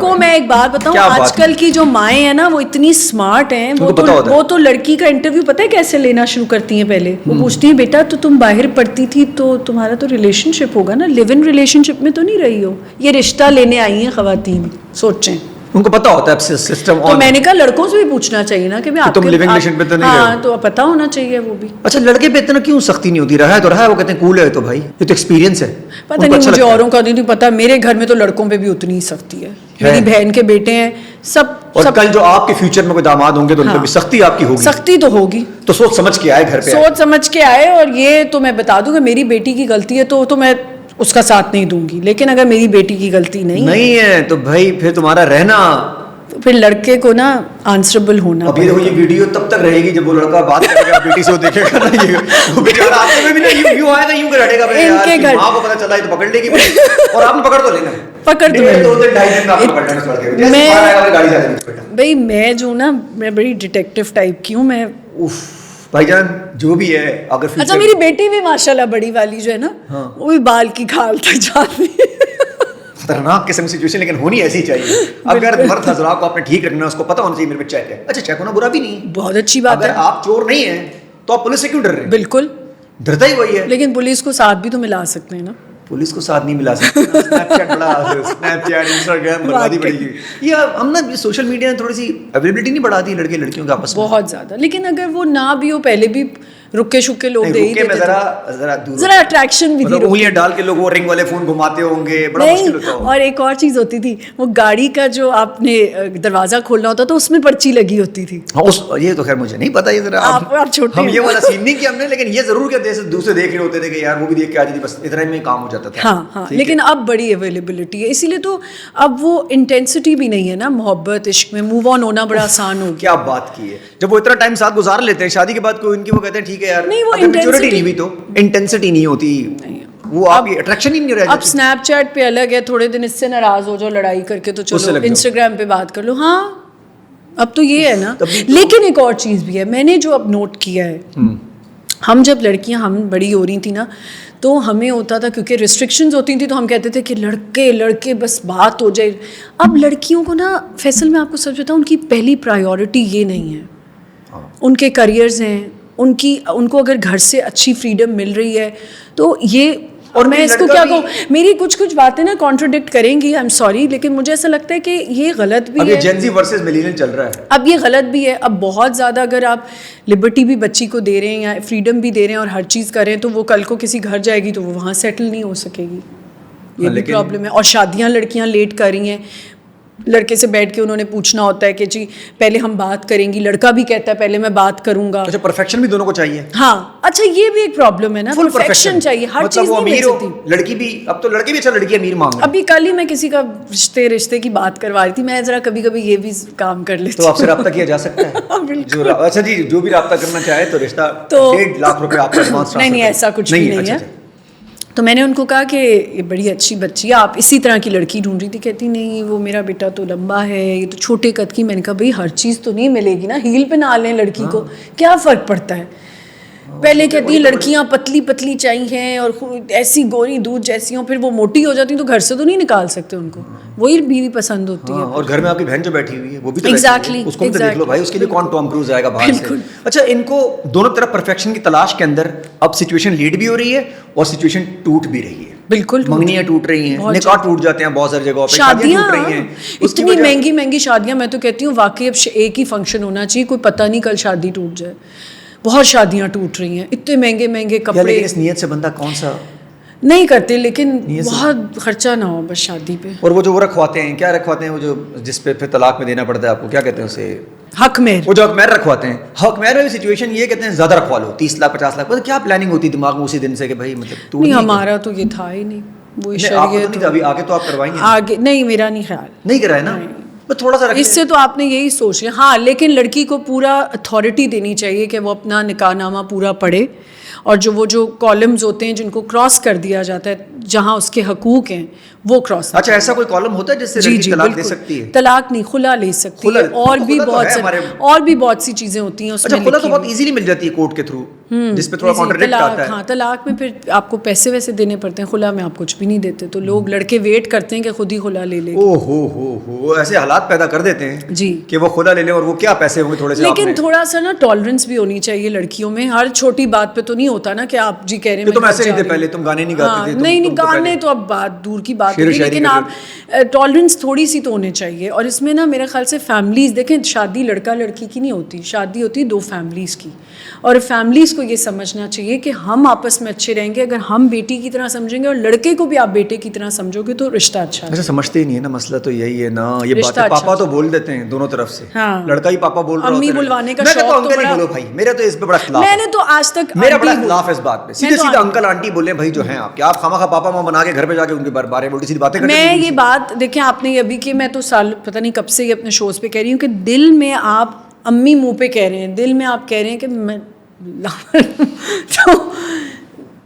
आपको मैं एक बात बताऊं, आजकल की जो माएँ हैं ना वो इतनी स्मार्ट हैं, वो तो लड़की का इंटरव्यू पता है कैसे लेना शुरू करती हैं। पहले वो पूछती हैं बेटा तो तुम बाहर पढ़ती थी तो तुम्हारा तो रिलेशनशिप होगा ना, लिव इन रिलेशनशिप में तो नहीं रही हो, ये रिश्ता लेने आई हैं खवातीन, सोचें। उनको पता होता है सिस्टम। तो मैंने कहा लड़कों से भी पूछना चाहिए ना कि तुम लिविंग रिलेशन पे तो नहीं हाँ, तो पता होना चाहिए वो भी। अच्छा, लड़के पे इतना क्यों सख्ती नहीं होती? रहा है तो रहा है, वो कहते हैं कूल है तो भाई ये तो एक्सपीरियंस है। पता नहीं, मुझे औरों का नहीं पता, मेरे घर में तो लड़कों पे भी उतनी ही सख्ती है। मेरी बहन के बेटे हैं सब। और कल जो आपके फ्यूचर में कोई दामाद होंगे तो उन पे भी सख्ती आपकी होगी। सख्ती तो होगी, तो सोच समझ के आए घर पे, सोच समझ के आए। और ये तो मैं बता दूं कि मेरी बेटी की गलती है तो मैं उसका साथ नहीं दूंगी, लेकिन अगर मेरी बेटी की गलती नहीं है तो भाई फिर तुम्हारा रहना, तो फिर लड़के को ना आंसरेबल होना। अभी देखो ये वीडियो तब तक रहेगी जब वो लड़का बात करेगा बेटी से, वो देखेगा ना ये वो बेचारा आते में भी ना यूं आएगा, यूं रटेगा इनके घर मां को पता चला है तो पकड़ लेगी और आपने पकड़ तो लेना है, पकड़ तो 2-2-2.5 दिन का आपने पकड़ लेना छोड़ के। मैं गाड़ी जा रही है भाई, मैं जो ना मैं बड़ी डिटेक्टिव टाइप की हूं मैं। भाईजान जो भी है अगर अच्छा, मेरी बेटी भी माशाल्लाह बड़ी वाली जो है ना, वो भी बाल की खाल तक जाती है। खतरनाक किस्म की सिचुएशन, लेकिन होनी ऐसी चाहिए। अगर मर्द हजरा को आपने ठीक रखना है, उसको पता होना चाहिए मेरे पे चेक है। अच्छा, चेक होना बुरा भी नहीं, बहुत अच्छी बात है। अगर आप चोर नहीं है तो आप पुलिस से क्यों डर रहे हैं? बिल्कुल डरता ही वही है, लेकिन पुलिस को साथ भी तो मिला सकते हैं ना। पुलिस को साथ नहीं मिला सकते। स्नैपचैट इंस्टाग्राम बर्बादी बढ़ेगी। ये हम ना सोशल मीडिया ने थोड़ी सी अवेलेबिलिटी नहीं बढ़ाती लड़के लड़कियों के आपस में, बहुत ज्यादा। लेकिन अगर वो ना भी हो, पहले भी रुके शुके लोग दे ही देते, जरा अट्रैक्शन भी थी, उंगलियां डाल के लोग वो रिंग वाले फोन घुमाते होंगे, बड़ा मुश्किल होता है। और एक और चीज होती थी, वो गाड़ी का जो आपने दरवाजा खोलना होता तो उसमें पर्ची लगी होती थी। ये तो खैर मुझे नहीं पता, ये जरा आप छोटे, हम ये वाला सीन नहीं किया हमने, लेकिन ये जरूर कि दूसरे देख रहे होते थे कि यार वो भी देख के आ जाती, बस इतना में काम हो जाता था। हाँ, लेकिन अब बड़ी अवेलेबिलिटी है, इसीलिए तो अब वो इंटेंसिटी भी नहीं है ना मोहब्बत इश्क में, मूव ऑन होना बड़ा आसान हो गया। क्या बात की है, जब वो इतना टाइम साथ गुजार लेते हैं, शादी के बाद कोई उनकी वो कहते हैं ठीक है यार, नहीं वो मैच्योरिटी नहीं हुई तो इंटेंसिटी नहीं होती, वो आपकी अट्रैक्शन ही नहीं रह जाती। अब स्नैपचैट पे अलग है, थोड़े दिन इससे नाराज हो जाओ लड़ाई करके तो चलो इंस्टाग्राम पे बात कर लो। हाँ, अब तो ये है ना। लेकिन एक और चीज भी है, मैंने जो अब नोट किया है, हम जब लड़कियां हम बड़ी हो रही थी ना, तो हमें होता था, क्योंकि रिस्ट्रिक्शंस होती थी, तो हम कहते थे कि लड़के बस बात हो जाए। अब लड़कियों को ना, फैसल मैं आपको सच बताऊं, उनकी पहली प्रायोरिटी ये नहीं है, उनके करियर्स हैं, उनको अगर घर से अच्छी फ्रीडम मिल रही है तो ये, और मैं इसको क्या कहूँ, मेरी कुछ बातें ना कॉन्ट्रोडिक्ट करेंगी, आई एम सॉरी, लेकिन मुझे ऐसा लगता है कि ये गलत भी है। जेन ज़ी वर्सेस मिलेनियल चल रहा है, अब ये गलत भी है। अब बहुत ज़्यादा अगर आप लिबर्टी भी बच्ची को दे रहे हैं या फ्रीडम भी दे रहे हैं और हर चीज़ कर रहे हैं, तो वो कल को किसी घर जाएगी तो वो वहाँ सेटल नहीं हो सकेगी, ये भी प्रॉब्लम है। और शादियाँ लड़कियाँ लेट कर रही हैं, लड़के से बैठ के उन्होंने पूछना होता है कि जी पहले हम बात करेंगी, लड़का भी कहता है पहले मैं बात करूंगा। अच्छा, परफेक्शन भी दोनों को चाहिए। हाँ, अच्छा ये भी एक प्रॉब्लम है ना, परफेक्शन चाहिए, हर चीज नहीं मिल सकती। लड़की भी, अब तो लड़के भी, अच्छा लड़की अमीर मांग रही है। अभी कल ही मैं किसी का रिश्ते की बात करवा रही थी, मैं जरा कभी कभी ये भी काम कर लेती हूँ। तो आपसे रब्ता किया जा सकता है? अच्छा जी, जो भी रब्ता करना चाहे तो रिश्ता 1.5 लाख रुपए आपका एडवांस। नहीं, ऐसा कुछ भी नहीं है। तो मैंने उनको कहा कि ये बड़ी अच्छी बच्ची है, आप इसी तरह की लड़की ढूंढ रही थी? कहती नहीं, वो मेरा बेटा तो लंबा है, ये तो छोटे कद की। मैंने कहा भाई हर चीज़ तो नहीं मिलेगी ना, हील पे ना लें लड़की को, क्या फ़र्क पड़ता है? पहले कहती है लड़कियां पतली पतली चाहिए और ऐसी गोरी दूध जैसी हो, फिर वो मोटी हो जाती तो घर से तो नहीं निकाल सकते उनको, वही बीवी पसंद होती है। और घर में आपकी बहन जो बैठी हुई है वो भी तो एग्जैक्टली, उसको भी देख लो भाई, उसके लिए कौन टॉम क्रूज आएगा बाहर से। अच्छा, इनको दोनों तरफ परफेक्शन की तलाश के अंदर अब सिचुएशन लीड भी हो रही है और सिचुएशन टूट भी रही है। बिल्कुल, मंगनियां टूट रही हैं, निकाह टूट जाते हैं बहुत सारी जगहों पे, शादियां टूट रही हैं, इतनी महंगी शादियां। मैं तो कहती हूँ वाकई अब एक ही फंक्शन होना चाहिए, कोई पता नहीं कल शादी टूट जाए। बहुत शादियां टूट रही हैं, इतने महंगे कपड़े। लेकिन इस नियत से बंदा कौन सा नहीं करते, लेकिन बहुत खर्चा ना हो बस शादी पे। और वो जो वो रखवाते हैं, क्या रखवाते हैं वो जो जिस पे फिर तलाक में देना पड़ता है आपको, क्या कहते हैं उसे? हक मेहर। वो जो हक मेहर रखवाते हैं, हक मेहर में सिचुएशन ये कहते हैं ज्यादा रखवा लो, 30 लाख 50 लाख। मतलब क्या प्लानिंग होती है दिमाग में उसी दिन से कि भाई मतलब नहीं, हमारा तो ये था ही नहीं, वो शरीयत। अभी आगे तो आप करवाएंगे? आगे नहीं, मेरा नहीं ख्याल, नहीं कराए ना, थोड़ा सा इससे तो आपने यही सोच लिया। हाँ, लेकिन लड़की को पूरा अथॉरिटी देनी चाहिए कि वो अपना निकाहनामा पूरा पढ़े, और वो जो कॉलम्स होते हैं जिनको क्रॉस कर दिया जाता है, जहाँ उसके हकूक हैं वो क्रॉस। अच्छा, ऐसा कोई कॉलम होता है जिससे लड़की तलाक दे सकती है? तलाक नहीं, खुला ले सकती है, और भी बहुत सी चीजें होती हैं उसमें। अच्छा, खुला तो बहुत इजीली मिल जाती है कोर्ट के थ्रू, जिसपे थोड़ा कॉन्ट्रडिक्ट आता है। हाँ, तलाक में फिर आपको पैसे वैसे देने पड़ते हैं, खुला में आप कुछ भी नहीं देते, तो लोग लड़के वेट करते हैं कि खुद ही खुला ले ले। ओ हो, ऐसे हालात पैदा कर देते हैं जी कि वो खुला ले ले, और वो क्या पैसे होंगे थोड़े से। लेकिन थोड़ा सा ना टॉलरेंस भी होनी चाहिए लड़कियों में, हर छोटी बात पे तो नहीं होता ना कि आप जी कह रहे हैं तुम ऐसे नहीं थे पहले, तुम गाने नहीं गाते थे। नहीं, गाने तो अब बात दूर की बात है, लेकिन आप टॉलरेंस थोड़ी सी तो होने चाहिए। और इसमें ना मेरे ख्याल से फैमिलीज देखें, शादी लड़का लड़की की नहीं होती, शादी होती दो फैमिलीज की, और फैमिलीज को ये समझना चाहिए कि हम आपस में अच्छे रहेंगे अगर हम बेटी की तरह समझेंगे और लड़के को भी आप बेटे की तरह समझोगे तो रिश्ता अच्छा है। ऐसा समझते ही नहीं है ना, मसला तो यही है ना। ये बातें पापा तो बोल देते हैं दोनों तरफ से, लड़का ही पापा बोल रहा है, अम्मी बुलवाने का शौक तो अंकल ही बोलो भाई, मेरा तो इस पे बड़ा खिलाफ। मैंने तो आज तक मेरा बड़ा खिलाफ है इस बात पे, सीधे सीधे अंकल आंटी बोले भाई जो हैं आपके, आप खामा खा पापा माँ बना के घर पे जाके उनके बारे में उल्टी सीधी बातें करते हैं। मैं ये बात देखें आपने अभी कि मैं तो साल पता नहीं कब से ये अपने शोज पे कह रही हूँ कि दिल में आप अम्मी मुंह पे कह रहे हैं, दिल में आप कह रहे हैं कि मैं तो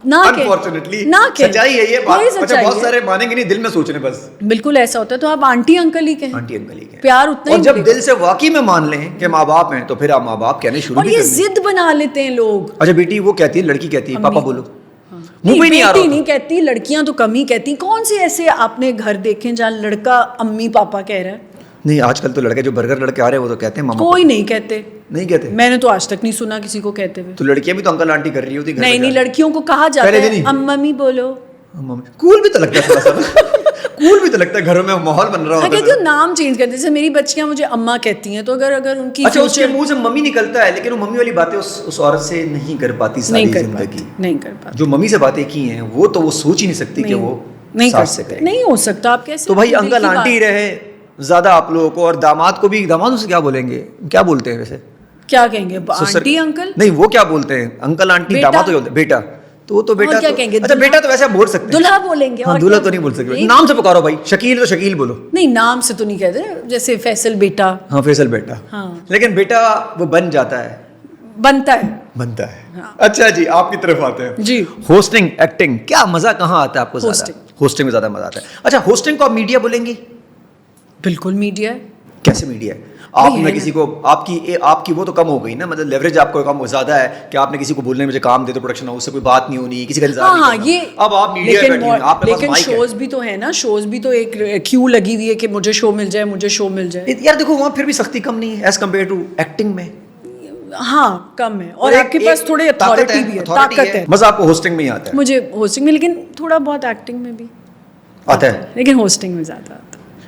ना अनफॉर्चुनेटली ना सच्चाई है ये बात। अच्छा, बहुत सारे मानेंगे नहीं, दिल में सोच रहे बस। बिल्कुल ऐसा होता है, तो आप आंटी अंकल ही कहें, आंटी अंकल ही कहें, प्यार उतना ही। और जब दिल से वाकई में मान लें कि माँ बाप हैं तो फिर आप माँ बाप कहने शुरू और ये जिद बना लेते हैं लोग। अच्छा, बेटी वो कहती है, लड़की कहती है पापा बोलो, मुंह पे नहीं आ रहा। नहीं कहती, लड़कियां तो कम ही कहती। कौन से ऐसे आपने घर देखे जहाँ लड़का अम्मी पापा कह रहा है? नहीं, आजकल तो लड़के जो बर्गर लड़के आ रहे हैं वो तो कहते हैं मामा। कोई नहीं कहते, नहीं कहते, मैंने तो आज तक नहीं सुना किसी को कहते हुए। तो लड़कियां भी तो अंकल आंटी कर रही होती घर नहीं, लड़कियों को कहा जाता है मम्मी बोलो। कूल भी तो लगता है थोड़ा सा कूल भी तो लगता है, घरों में माहौल बन रहा होता है। कहती नाम चेंज करते, जैसे मेरी बच्चियां मुझे अम्मा कहती हैं, तो अगर उनकी अच्छा उसके मुंह से मम्मी निकलता है, लेकिन वो मम्मी वाली बातें उस औरत से नहीं कर पाती सारी जिंदगी, नहीं कर पाती। जो मम्मी से बातें की हैं वो तो वो सोच ही नहीं सकती कि वो नहीं कर सकते, नहीं हो सकता। आप कैसे? तो भाई अंकल आंटी रहे ज्यादा आप लोगों को, और दामाद को भी, दामाद उसे क्या बोलेंगे, क्या बोलते हैं वैसे, क्या कहेंगे, आंटी अंकल? नहीं, वो क्या बोलते हैं, अंकल आंटी, दामाद तो बोलते बेटा, तो वो तो बेटा क्या कहेंगे? अच्छा बेटा तो वैसे आप बोल सकते हैं, दूल्हा बोलेंगे। हाँ, दूल्हा तो नहीं बोल सकते, नाम से पुकारो भाई, शकील तो शकील बोलो। नहीं, नाम से तो नहीं कहते, जैसे फैसल बेटा। हाँ, फैसल बेटा, हाँ, लेकिन बेटा वो बन जाता है, बनता है। हाँ। अच्छा जी, आपकी तरफ आते हैं जी। होस्टिंग, एक्टिंग, क्या मजा कहाँ आता है आपको? होस्टिंग में ज्यादा मजा आता है। अच्छा, होस्टिंग को आप मीडिया बोलेंगे? बिल्कुल मीडिया है। कैसे मीडिया है? आपने किसी को, आपकी वो तो कम हो गई ना, मतलब लेवरेज आपको कम ज्यादा है कि आपने किसी को बोलने में, मुझे काम दे दो प्रोडक्शन हाउस से, कोई बात नहीं होनी, किसी का इंतजार नहीं करना। ये अब आप मीडिया पे बैठी हैं, आपके पास माइक है। लेकिन शोज भी तो है ना, शोज भी तो एक क्यू लगी हुई है कि मुझे शो मिल जाए, मुझे शो मिल जाए। यार देखो, वहाँ फिर भी सख्ती कम नहीं है एज कम्पेयर टू एक्टिंग में। हाँ, कम है, और आपके पास थोड़ी अथॉरिटी भी है, ताकत है। मजा आपको होस्टिंग में ही आता है? मुझे होस्टिंग में, लेकिन थोड़ा बहुत एक्टिंग में भी आता है, लेकिन होस्टिंग में ज्यादा आता है।